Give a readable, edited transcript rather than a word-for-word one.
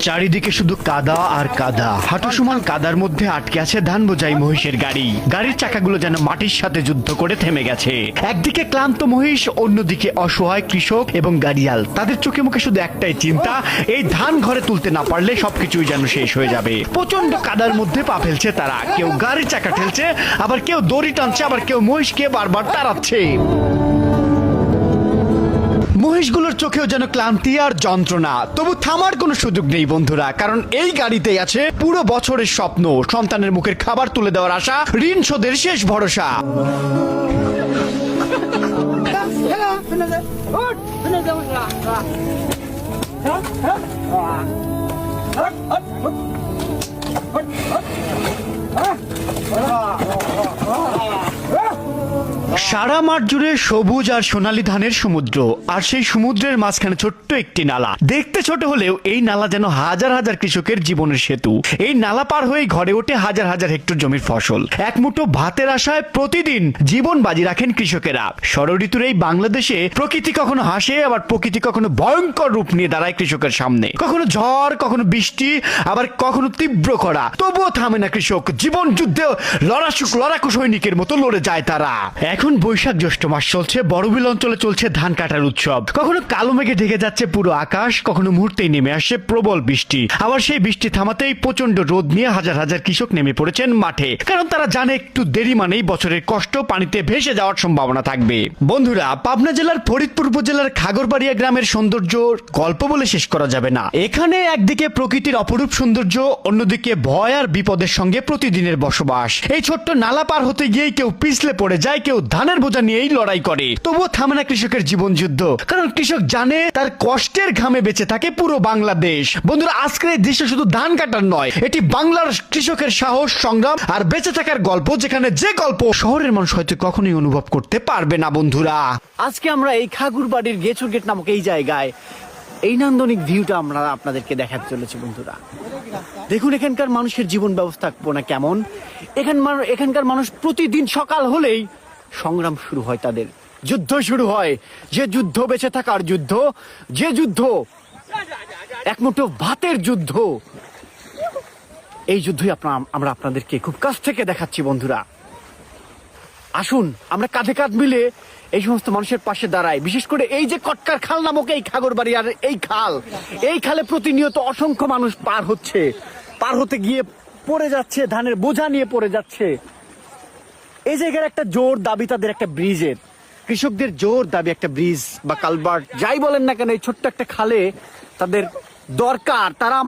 চারিদিকে শুধু কাদা আর কাদা। হাঁটু সমান কাদার মধ্যে আটকে আছে ধান বোঝাই মহিষের গাড়ি। গাড়ির চাকাগুলো যেন মাটির সাথে যুদ্ধ করে থেমে গেছে। একদিকে ক্লান্ত মহিষ, অন্যদিকে অসহায় কৃষক এবং গাড়িয়াল। তাদের চোখে মুখে শুধু একটাই চিন্তা, এই ধান ঘরে তুলতে না পারলে সবকিছুই যেন শেষ হয়ে যাবে। প্রচন্ড কাদার মধ্যে পা ফেলছে তারা। কেউ গাড়ির চাকা ঠেলছে, আবার কেউ দড়ি টানছে, আবার কেউ মহিষকে বারবার তাড়াচ্ছে। মহিষগুলোর চোখেও যেন ক্লান্তি আর যন্ত্রণা। তবু থামার কোনো সুযোগ নেই বন্ধুরা, কারণ এই গাড়িতেই আছে পুরো বছরের স্বপ্ন, সন্তানের মুখের খাবার তুলে দেওয়ার আশা, ঋণ শোধের শেষ ভরসা। সারা মাঠ জুড়ে সবুজ আর সোনালী ধানের সমুদ্র, আর সেই সমুদ্রের মাঝখানে ছোট্ট একটি নালা। দেখতে ছোট হলেও এই নালা যেন হাজার হাজার কৃষকের জীবনের সেতু। এই নালা পার হয়ে ঘরে ওঠে হাজার হাজার হেক্টর জমির ফসল। এক মুঠো ভাতের আশায় প্রতিদিন জীবন বাজি রাখেন কৃষকেরা। ষড়ঋতুর এই বাংলাদেশে প্রকৃতি কখনো হাসে, আবার প্রকৃতি কখনো ভয়ঙ্কর রূপ নিয়ে দাঁড়ায় কৃষকের সামনে। কখনো ঝড়, কখনো বৃষ্টি, আবার কখনো তীব্র খরা। তবুও থামে না কৃষক। জীবন যুদ্ধে লড়াকু সৈনিকের মতো লড়ে যায় তারা। এখন বৈশাখ জ্যৈষ্ঠ মাস চলছে, বড়বিল অঞ্চলে চলছে ধান কাটার উৎসব। কখনো কালো মেঘে ঢেকে যাচ্ছে পুরো আকাশ, কখনো মুহূর্তেই নেমে আসে প্রবল বৃষ্টি। আবার সেই বৃষ্টি থামাতেই প্রচন্ড রোদ নিয়ে হাজার হাজার কৃষক নেমে পড়েছেন মাঠে, কারণ তারা জানে একটু দেরি মানেই বছরের কষ্ট পানিতে ভেসে যাওয়ার সম্ভাবনা থাকবে। বন্ধুরা, পাবনা জেলার ফরিদপুর উপজেলার খাগরবাড়িয়া গ্রামের সৌন্দর্য গল্প বলে শেষ করা যাবে না। এখানে একদিকে প্রকৃতির অপরূপ সৌন্দর্য, অন্যদিকে ভয় আর বিপদের সঙ্গে প্রতিদিনের বসবাস। এই ছোট্ট নালা পার হতে গিয়ে কেউ পিছলে পড়ে যায়, কেউ ধানের বোঝা নিয়েই লড়াই করে। তবুও থামে না কৃষকের জীবন যুদ্ধ, কারণ কৃষক জানে তার কষ্টের ঘামে বেঁচে থাকে পুরো বাংলাদেশ। বন্ধুরা, আজকের এই দৃশ্য শুধু ধান কাটার নয়, এটি বাংলার কৃষকের সাহস, সংগ্রাম আর বেঁচে থাকার গল্প, যেখানে যে গল্প শহরের মানুষ হয়তো কখনোই অনুভব করতে পারবে না। বন্ধুরা, আজকে আমরা এই খাগরবাড়ির গেছুর গেট নামক এই জায়গায় এই নান্দনিক ভিউটা আমরা আপনাদেরকে দেখাতে চলেছি। বন্ধুরা দেখুন, এখানকার মানুষের জীবন ব্যবস্থাপনা কেমন। এখানকার মানুষ প্রতিদিন সকাল হলেই সংগ্রাম শুরু হয়, তাদের যুদ্ধ শুরু হয়। যে যুদ্ধ বেঁচে থাকার যুদ্ধ, যে যুদ্ধ এক মুঠো ভাতের যুদ্ধ। এই যুদ্ধই আমরা আপনাদেরকে খুব কাছ থেকে দেখাচ্ছি। বন্ধুরা আসুন আমরা কাঁধে কাঁধ মিলে এই সমস্ত মানুষের পাশে দাঁড়াই। বিশেষ করে এই যে কটকার খাল নামক এই খাগরবাড়ি, আর এই খালে প্রতিনিয়ত অসংখ্য মানুষ পার হতে গিয়ে পড়ে যাচ্ছে, ধানের বোঝা নিয়ে পড়ে যাচ্ছে। এই জায়গার একটা জোর দাবি তাদের একটা ব্রিজের, কৃষকদের জোর দাবি একটা ব্রিজ বা কালভার্ট, যাই বলেন না কেন, এই ছোট্ট একটা খালে তাদের দরকার। তারা